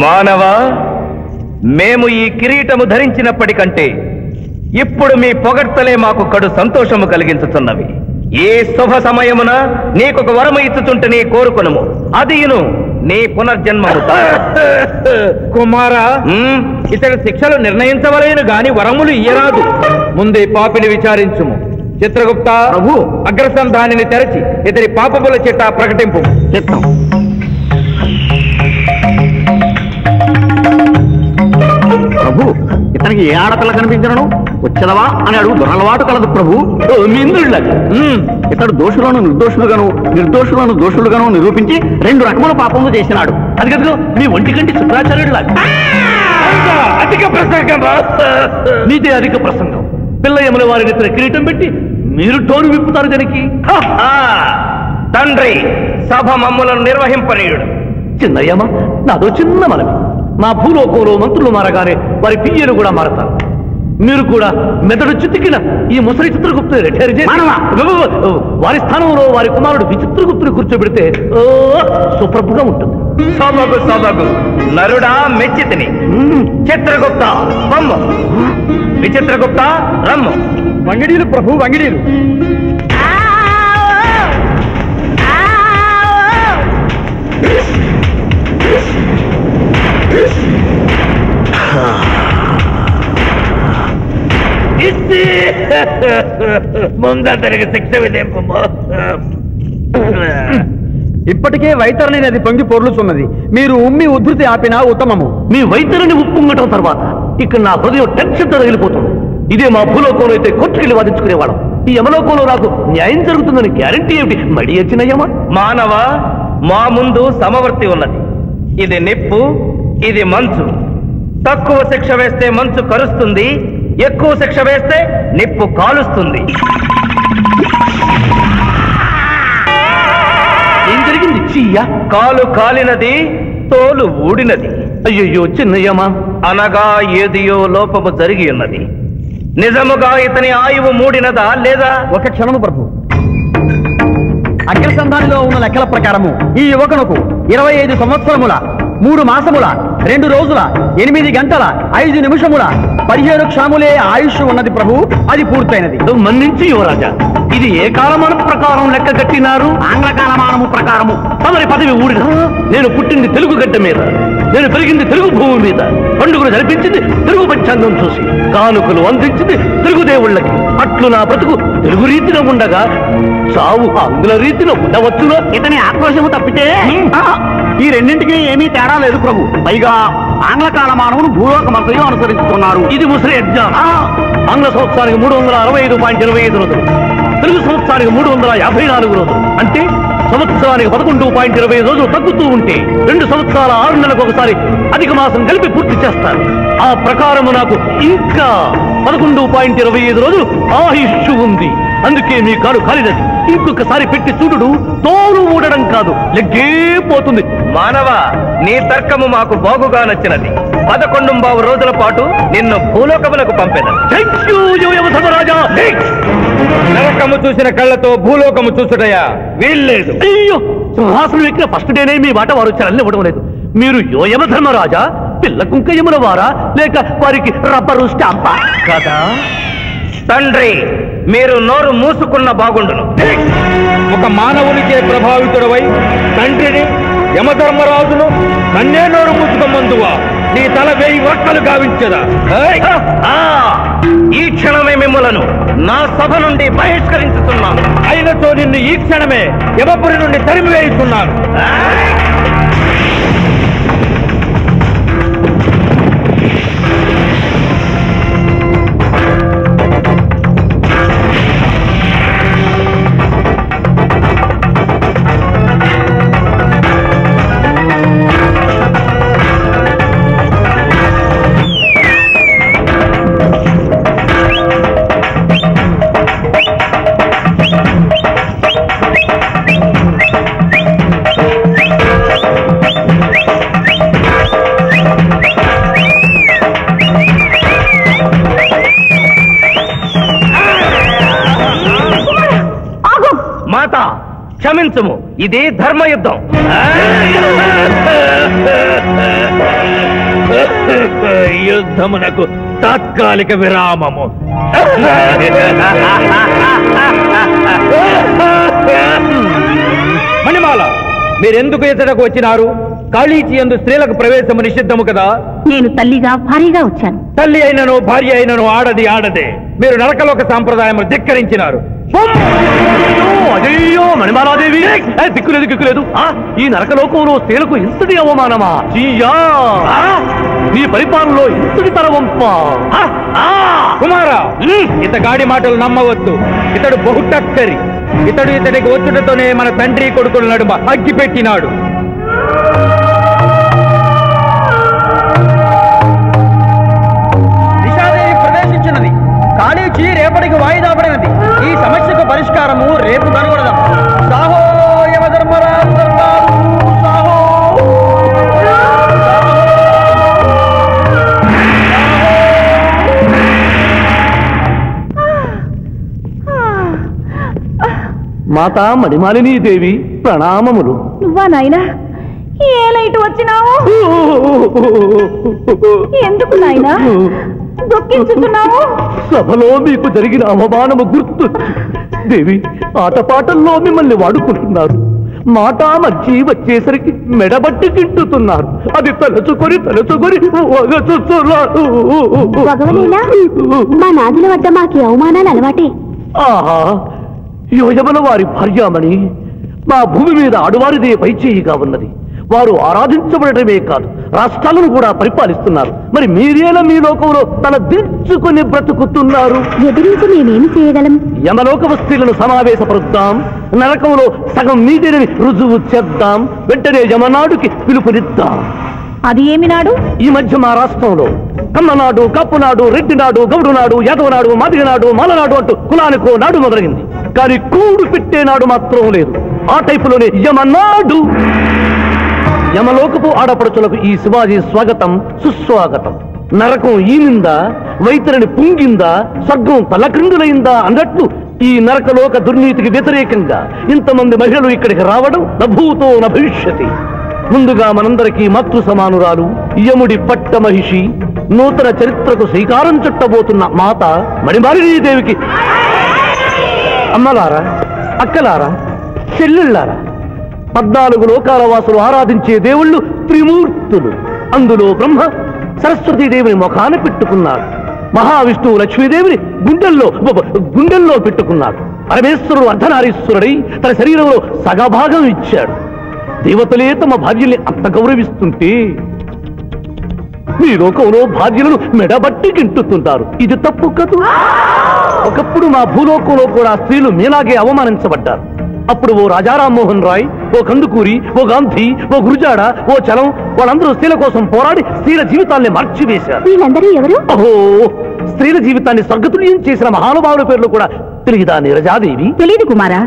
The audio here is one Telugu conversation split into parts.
మానవ, మేము ఈ కిరీటము ధరించినప్పటికంటే ఇప్పుడు మీ పొగడ్తలే మాకు కడు సంతోషము కలిగించుతున్నవి. ఈ శుభ సమయమున నీకొక వరము ఇచ్చుచుంటే నీ కోరుకునము, అదియును నీ పునర్జన్మము. కుమారా, ఇతడి శిక్షలు నిర్ణయించవలేను గాని వరములు ఇయ్యరాదు. ముందే పాపిని విచారించుము. చిత్రగుప్త ప్రభు, అగ్రసంధానిని తెరచి ఇతడి పాపముల చిట్టా ప్రకటింపు. చిత్తం. ప్రభు, ఇతనికి ఏ ఆడపిల్ల కనిపించను? వచ్చదవా అని అడుగు దొరలవాటు కలదు ప్రభు. ఇతడు దోషులను నిర్దోషులుగాను, నిర్దోషులను దోషులుగాను నిరూపించి 2 రకముల పాపములు చేసినాడు. అది కదుగో మీ ఒంటికంటి శుక్రాచార్యుడు అధిక ప్రసంగం, నీదే అధిక ప్రసంగం. పిల్లయముల వారిని ఇతర కిరీటం పెట్టి మీరు టోరు విప్పుతారు దానికి. తండ్రి, సభ మమ్ములను నిర్వహింపనీయుడు. చిన్నయ్యమ్మ, నాదో చిన్న మనవి. మా భూలోకంలో మంత్రులు మారగానే వారి పియ్యలు కూడా మారతారు. మీరు కూడా మెదడు చితికిన ఈ ముసలి చిత్రగుప్తుని రిటైర్ చేసి వారి స్థానంలో వారి కుమారుడు విచిత్రగుప్తుని కూర్చోబెడితే సుప్రభుగా ఉంటుంది. సోమగు సోమగు నరుడా మెచ్చితిని. చిత్రగుప్త బొమ్మ, విచిత్రగుప్త రమ్ము. వంగిడీలు ప్రభు, వంగిడీలు. ముందతనికి శిక్ష విధింపు. ఇప్పటికే వైతరణి నది పొంగి పొర్లుచున్నది. మీరు ఉమ్మి ఉద్ధృతి ఆపినా ఉత్తమము. మీ వైతరణి ఉప్పొంగటం తర్వాత ఇక్కడ నా హృదయం టెన్షన్తో తగిలిపోతుంది. ఇదే మా భూలోకంలో అయితే కోర్టుకెళ్ళి వాదించుకునేవాళ్ళం. ఈ యమలోకంలో నాకు న్యాయం జరుగుతుందని గ్యారంటీ ఏమిటి? మడి వచ్చినయ్యమా? మానవ, మా ముందు సమవర్తి ఉన్నది. ఇది నిప్పు, ఇది మంచు. తక్కువ శిక్ష వేస్తే మంచు కరుస్తుంది, ఎక్కువ శిక్ష వేస్తే నిప్పు కాలుస్తుంది. ఏం జరిగింది? చీయ కాలు కాలినది, తోలు ఊడినది. అయ్యయ్యో చిన్నయ్యమా, అనగా ఏదియో లోపము జరిగి ఉన్నది. నిజముగా ఇతని ఆయువు మూడినదా లేదా? ఒక క్షణము ప్రభు. అగ్రసంధానిలో ఉన్న లెక్కల ప్రకారము ఈ యువకునకు 25 సంవత్సరముల 3 మాసముల 2 రోజుల 8 గంటల 5 నిమిషముల 15 క్షాములే ఆయుష్ ఉన్నది ప్రభు. అది పూర్తయినది. మన్నించి యువరాజా, ఇది ఏ కాలమానం ప్రకారం లెక్క కట్టినారు? ఆంగ్ల కాలమానము ప్రకారము. తమరి పదవి ఊడిన. నేను పుట్టింది తెలుగు గడ్డ మీద, నేను పెరిగింది తెలుగు భూమి మీద, పండుగలు జరిపించింది తెలుగు పంచాంగం చూసి, కానుకలు అందించింది తెలుగు దేవుళ్ళకి. అట్లు నా బ్రతుకు తెలుగు రీతిలో ఉండగా చావు ఆంగ్ల రీతిలో ఉండవచ్చునా? ఇతని ఆక్రోశము తప్పితే ఈ రెండింటికి ఏమీ తేడా లేదు ప్రభు. పైగా ఆంగ్ల కాలమానమును భూలోకమంతయు అనుసరిస్తున్నారు. ఇది ముసలి అజ్ఞానం. ఆంగ్ల సంవత్సరానికి 365.25 రోజులు, తెలుగు సంవత్సరానికి 354 రోజులు. అంటే సంవత్సరానికి 11.25 రోజులు తగ్గుతూ ఉంటే 2 సంవత్సరాల 6 నెలలకు ఒకసారి అధిక మాసం కలిపి పూర్తి చేస్తారు. ఆ ప్రకారము నాకు ఇంకా 11.25 రోజులు ఆయుష్ ఉంది. అందుకే మీ కాలు కాలినది. ఇంకొకసారి పెట్టి చూడు, తోలు ఊడడం కాదు, లెగ్గే పోతుంది. మానవ, నీ తర్కము మాకు బాగుగా నచ్చినది. 11 రోజుల పాటు నిన్ను భూలోకములకు పంపేదా. నరకము చూసిన కళ్ళతో భూలోకము చూసుటయా వీల్లేదు. అయ్యో, సింహాసనం ఎక్కిన ఫస్ట్ డేనే మీ మాట వారు చలని ఇవ్వడం లేదు. మీరు యోయమ ధర్మరాజా, పిల్ల కుంకయముల వారా, లేక వారికి రబ్బరు స్టాంపా కదా? తండ్రి, మీరు నోరు మూసుకున్న బాగుండును. ఒక మానవునికే ప్రభావితుడవై తండ్రిని, యమధర్మరాజును నన్నే నోరు మూసుకోమందువా? నీ తల 1000 వక్కలు గావించదా? ఈ క్షణమే మిమ్మలను నా సభ నుండి బహిష్కరించుతున్నాను. అయినతో నిన్ను ఈ క్షణమే యమపురి నుండి తరిమివేయుతున్నాను. ఆరంభించము. ఇదే ధర్మయుద్ధం. యుద్ధమునకు తాత్కాలిక విరామము. మణిమాల, మీరెందుకు ఇతడకు వచ్చినారు? కాళీచి యందు స్త్రీలకు ప్రవేశము నిషిద్ధము కదా. నేను తల్లిగా భారీగా వచ్చాను. తల్లి అయినను భార్య అయినను ఆడదే. మీరు నరకలోక సాంప్రదాయము ధిక్కరించినారు. అయ్యో మణిమాలాదేవి, దిక్కులేదు. ఈ నరకలోకంలో స్త్రీలకు ఇంతటి అవమానమా? నీ పరిపాలనలో ఇంతటి తరవంప. కుమారా, ఇతగాడి మాటలు నమ్మవద్దు. ఇతడు బహుటక్కరి. ఇతడికి వచ్చుటతోనే మన తండ్రి కొడుకుల నడుమ అగ్గి పెట్టినాడు. దిశాదేవి ప్రవేశించినది. కాళీచి రేపటికి వాయిదా పడినది. ఈ సమస్యకు పరిష్కారము రేపు కనుగొడదాం. సాహో యమధర్మరాజు దర్బారు, సాహో. మాతా మణిమాలినీ దేవి ప్రణామములు. నువ్వా నాయనా? ఏలా ఇటు వచ్చినావు? ఎందుకు నాయనా దుఃఖించుతున్నావు? సభలో మీకు జరిగిన అవమానము గుర్తు. దేవి, ఆటపాటల్లో మిమ్మల్ని వాడుకుంటున్నారు. మాట మర్చి వచ్చేసరికి మెడబట్టి తింటుతున్నారు. అది తలుచుకొని భగవనేనా? మా నాదుల వద్ద మాకి అవమానాలు అలవాటే. ఆహా, యోజముల వారి భార్యామణి మా భూమి మీద ఆడువారిదే పైచేయిగా ఉన్నది. వారు ఆరాధించబడటమే కాదు, రాష్ట్రాలను కూడా పరిపాలిస్తున్నారు. మరి మీరేలా మీ లోకంలో తల దించుకుని బ్రతుకుతున్నారు? ఎదిరించి మేమేమి చేయగలం? యమలోక వస్తువులను సమావేశపరుద్దాం. నరకంలో సగం మీదేనని రుజువు చేద్దాం. వెంటనే యమనాడుకి పిలుపునిద్దాం. అది ఏమి నాడు? ఈ మధ్య మా రాష్ట్రంలో కమ్మనాడు, కప్పునాడు, రెడ్డినాడు, గౌడునాడు, యాదవనాడు, మాదిగనాడు, మాలనాడు అంటూ కులానికో నాడు మొదలైంది. కానీ కూడు పెట్టే నాడు మాత్రం లేదు. ఆ టైపులోనే యమనాడు. యమలోకపు ఆడపడుచులకు ఈ శివాజీ స్వాగతం సుస్వాగతం. నరకం ఈనిందా, వైతరిని పుంగిందా, స్వర్గం తలక్రిందులైందా అన్నట్లు ఈ నరకలోక దుర్నీతికి వ్యతిరేకంగా ఇంతమంది మహిళలు ఇక్కడికి రావడం నభూతో నభవిష్యతి. ముందుగా మనందరికీ మాతృ సమానురాలు, యముడి పట్ట మహిషి, నూతన చరిత్రకు శ్రీకారం చుట్టబోతున్న మాత మణిమాలినీ దేవికి అమ్మలారా, అక్కలారా, చెల్లెళ్ళారా, 14 లోకాల వాసులు ఆరాధించే దేవుళ్ళు త్రిమూర్తులు. అందులో బ్రహ్మ సరస్వతీదేవిని ముఖాన పెట్టుకున్నాడు. మహావిష్ణువు లక్ష్మీదేవిని గుండెల్లో పెట్టుకున్నాడు. పరమేశ్వరుడు అర్ధనారీశ్వరుడై తన శరీరంలో సగభాగం ఇచ్చాడు. దేవతలే తమ భార్యల్ని అంత గౌరవిస్తుంటే మీ లోకంలో భార్యలను మెడబట్టి గింటుతుంటారు. ఇది తప్పు కదూ. ఒకప్పుడు మా భూలోకంలో కూడా స్త్రీలు మీలాగే అవమానించబడ్డారు. అప్పుడు ఓ రాజా రామ్మోహన్ రాయ్, ఓ కందుకూరి, ఓ గాంధీ, ఓ గురుజాడ, ఓ చలం వాళ్ళందరూ స్త్రీల కోసం పోరాడి స్త్రీల జీవితాల్ని మార్చివేశారు. వీళ్ళందరూ ఎవరు? ఓహో, స్త్రీల జీవితాన్ని స్వర్గతుల్యం చేసిన మహానుభావుల పేర్లు కూడా తెలియదా నీరజాదేవి? తెలీదు కుమారా.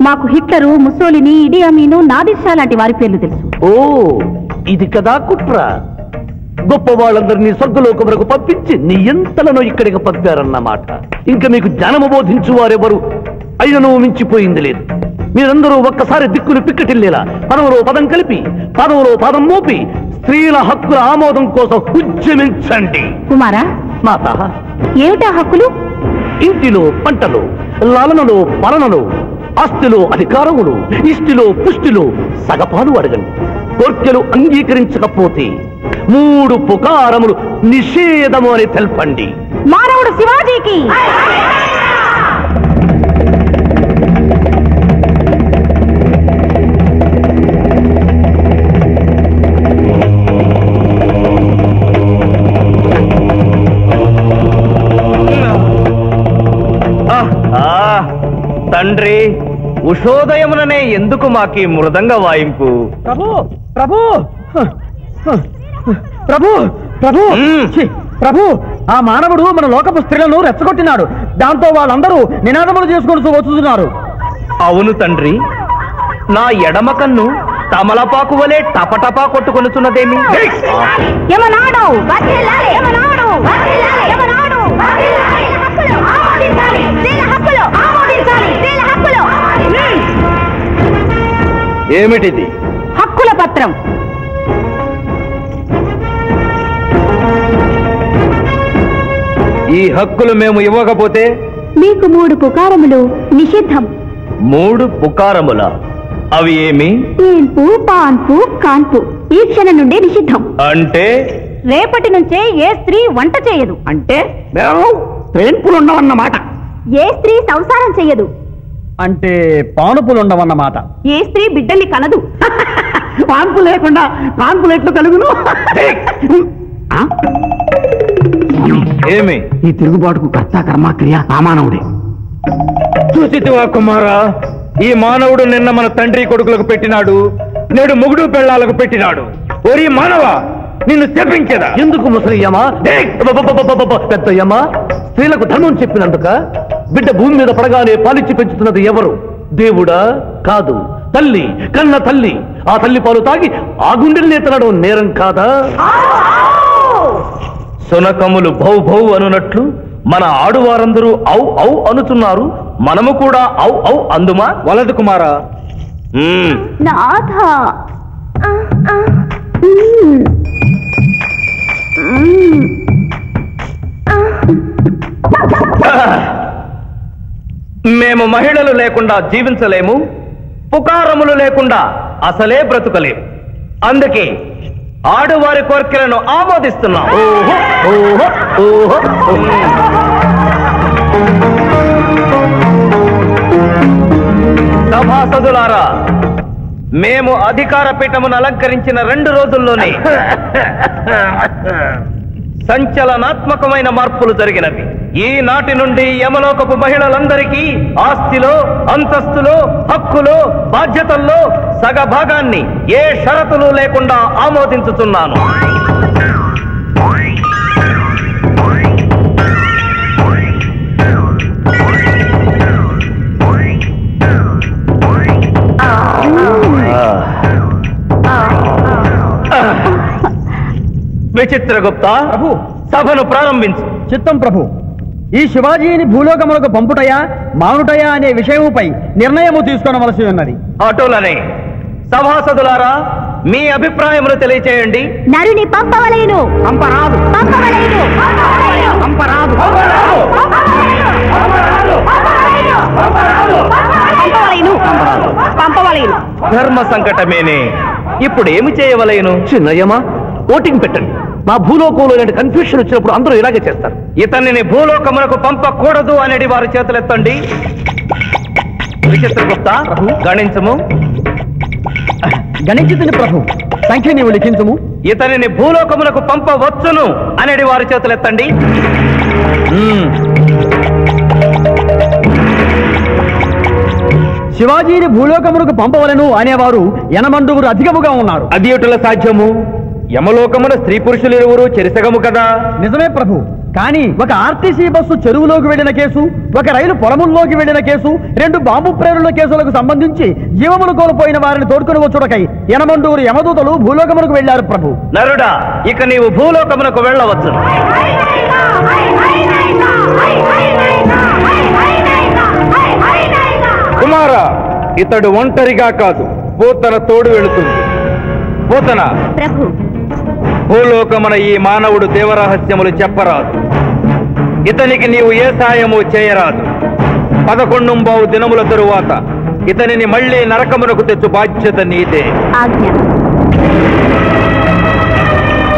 మాకు హిట్లరు, ముసోలిని, ఇడి అమీను, నాదిర్షా లాంటి వారి పేర్లు తెలుసు. ఓ, ఇది కదా కుట్ర. గొప్ప వాళ్ళందరినీ స్వర్గలోకములకు పంపించి నీ ఎంతలను ఇక్కడికి పంపారన్నమాట. ఇంకా మీకు జ్ఞానము బోధించు వారెవరు అయినను మించిపోయింది లేదు. మీరందరూ ఒక్కసారి దిక్కులు పిక్కటిల్లేలా పదములో పదం కలిపి, పదములో పదం మోపి స్త్రీల హక్కుల ఆమోదం కోసం ఉద్యమించండి. కుమారా, మాత, ఏమిటా హక్కులు? ఇంటిలో పంటలు, లాలనలో పాలనలో, ఆస్తిలో అధికారములు, ఇష్టిలో పుష్టిలో సగపాలు అడగండి. కోర్కెలు అంగీకరించకపోతే 3 పుకారములు నిషేధము అని తెల్పండి. మానవుడు శివాజీకి. తండ్రి, ఉషోదయముననే ఎందుకు మాకి మృదంగ వాయింపు? ప్రభు ప్రభు ప్రభు ప్రభు ప్రభు, ఆ మానవుడు మన లోకపు స్త్రీలను రెచ్చగొట్టినాడు. దాంతో వాళ్ళందరూ నినాదములు చేసుకుంటూ వస్తున్నారు. అవును తండ్రి, నా ఎడమ కన్ను తమలపాకు వలె టపటపా కొట్టుకొనుచున్నదేమి? యమనాడు వర్ధిల్లాలి, యమనాడు వర్ధిల్లాలి, యమనాడు వర్ధిల్లాలి. హక్కులు ఆమోదించాలి, స్త్రీల హక్కులు ఆమోదించాలి, స్త్రీల హక్కులు. ఏమిటిది? హక్కుల పత్రం. ఈ హక్కులు మేము ఇవ్వకపోతే మీకు 3 పుకారములు నిషిద్ధం. 3 పుకారముల? అవి ఏమి? ఏంపు, పాన్పు, కాన్పు ఈ క్షణం నుండి నిషిద్ధం. అంటే రేపటి నుంచే ఏ స్త్రీ వంట చేయదు. అంటే ట్రైన్పులు ఉండవన్నమాట. ఏ స్త్రీ సంసారం చెయ్యదు. అంటే పానుపులుండవన్నమాట. ఏ స్త్రీ బిడ్డల్ని కనదు. పాన్పు లేకుండా కాన్పులు ఎట్లు కలుగును? ఆ? ఏమి? ఈ తిరుగుబాటుకు కర్త కర్మ క్రియ సామానవుడే. చూసితివా కుమారా, ఈ మానవుడు నిన్న మన తండ్రి కొడుకులకు పెట్టినాడు, నేడు మొగుడు పెళ్ళాలకు పెట్టినాడు. ఓరి మానవ, నిన్ను శపించదా? ఎందుకు ముసలియమ్మా? పెద్దయ్యమ్మా, స్త్రీలకు ధర్మం చెప్పినందుక? బిడ్డ భూమి మీద పడగానే పాలిచ్చి పెంచుతున్నది ఎవరు? దేవుడా? కాదు, తల్లి, కన్న తల్లి. ఆ తల్లి పాలు తాగి ఆ గుండెల్ని ఎత్తనడం నేరం కాదా? సునకములు భౌ భౌ అనునట్లు మన ఆడువారందరూ ఔ ఔ అనుతున్నారు, మనము కూడా ఔ ఔ అందుమా? వలదు కుమారా. నాథ, మేము మహిళలు లేకుండా జీవించలేము, పుకారములు లేకుండా అసలే బ్రతుకలేము. అందుకే ఆడువారి కోరికలను ఆమోదిస్తున్నాం. ఓహో ఓహో ఓహో. సభాసదులారా, మేము అధికార పీఠమును అలంకరించిన 2 రోజుల్లోనే సంచలనాత్మకమైన మార్పులు జరిగినవి. ఈనాటి నుండి యమలోకపు మహిళలందరికీ ఆస్తిలో, అంతస్తులో, హక్కులో, బాధ్యతల్లో సగభాగాన్ని ఏ షరతులు లేకుండా ఆమోదించుతున్నాను. విచిత్రగుప్త, ప్రభు, సభను ప్రారంభించు. చిత్తం ప్రభు. ఈ శివాజీని భూలోకములకు పంపుటయా మానుటయా అనే విషయముపై నిర్ణయము తీసుకొనవలసి ఉన్నది. అటులనే సభాసదులారా, మీ అభిప్రాయములు తెలియచేయండి. నరుని పంపవలేను. పంపరాదు. పంపవలేను. పంపరాదు. పంపవలేను. పంపవలేను. ధర్మ సంకటమేనే. ఇప్పుడు ఏమి చేయవలేను? చిన్నయ్యమా, ఓటింగ్ పెట్టండి. మా భూలోకంలో ఇలాంటి కన్ఫ్యూషన్ వచ్చినప్పుడు అందరూ ఇలాగే చేస్తారు. ఇతనిని భూలోకమునకు పంపకూడదు అనేది వారి చేతులెత్తండి. విచిత్రగుప్త, గణించము. గణించుతుని ప్రభు, సంఖ్య నీవు లిఖించుము. ఇతనిని భూలోకమునకు పంపవచ్చును అనేది వారి చేతులెత్తండి. శివాజీని భూలోకమునకు పంపవలను అనేవారు 80 అధికముగా ఉన్నారు. అది ఎటుల సాధ్యము? యమలోకమున స్త్రీ పురుషులు ఇరువురు చెరిసగము కదా. నిజమే ప్రభు, కానీ ఒక ఆర్టీసీ బస్సు చెరువులోకి వెళ్లిన కేసు, ఒక రైలు పొలముల్లోకి వెళ్లిన కేసు, 2 బాంబు ప్రేరుల కేసులకు సంబంధించి జీవములు కోల్పోయిన వారిని తోడుకుని వచ్చుటకై 80 యమదూతలు భూలోకమునకు వెళ్లారు ప్రభు. నరుడా, ఇక నీవు భూలోకమునకు వెళ్ళవచ్చు. కుమారా, ఇతడు ఒంటరిగా కాదు, పూతన తోడు వెళుతుంది. పూతన, ప్రభు, భూలోకమున ఈ మానవుడు దేవరహస్యములు చెప్పరాదు. ఇతనికి నీవు ఏ సాయము చేయరాదు. 11 దినముల తరువాత ఇతనిని మళ్లీ నరకమునకు తెచ్చు బాధ్యత నీదే. ఆజ్ఞ.